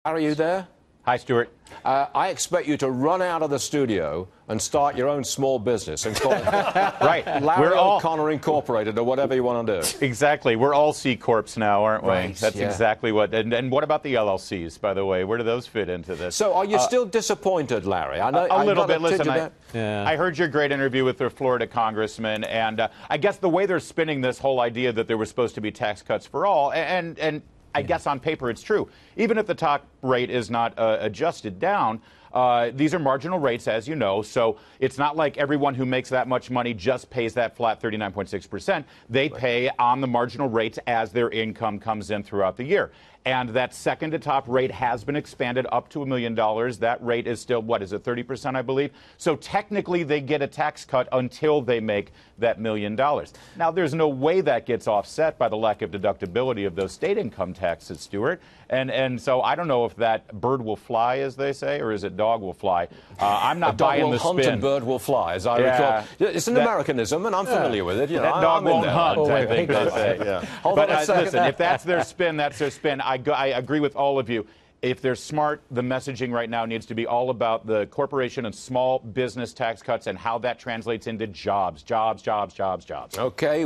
Are you there? Hi, Stuart. I expect you to run out of the studio and start your own small business and call it Right. Larry O'Connor Incorporated or whatever you want to do. Exactly. We're all C Corps now, aren't we? Right, That's yeah. exactly what. And what about the LLCs, by the way? Where do those fit into this? So are you still disappointed, Larry? I know a little bit. Listen, Yeah. I heard your great interview with the Florida congressman, and I guess the way they're spinning this whole idea that there was supposed to be tax cuts for all, and I guess on paper it's true. Even if the top rate is not adjusted down, these are marginal rates, as you know, so it's not like everyone who makes that much money just pays that flat 39.6%. They pay on the marginal rates as their income comes in throughout the year. And that second to top rate has been expanded up to $1 million. That rate is still, what is it, 30%, I believe? So technically they get a tax cut until they make that $1 million. Now, there's no way that gets offset by the lack of deductibility of those state income taxes, Stuart. And so I don't know if that bird will fly, as they say, or is it dog will fly. I'm not buying the spin. Dog will hunt and bird will fly, as I recall. It's an Americanism, and I'm familiar with it. You know, that dog won't hunt, I think they say. Yeah. But listen, if that's their spin, that's their spin. I agree with all of you. If they're smart, the messaging right now needs to be all about the corporation and small business tax cuts and how that translates into jobs. Jobs, jobs, jobs, jobs. Okay.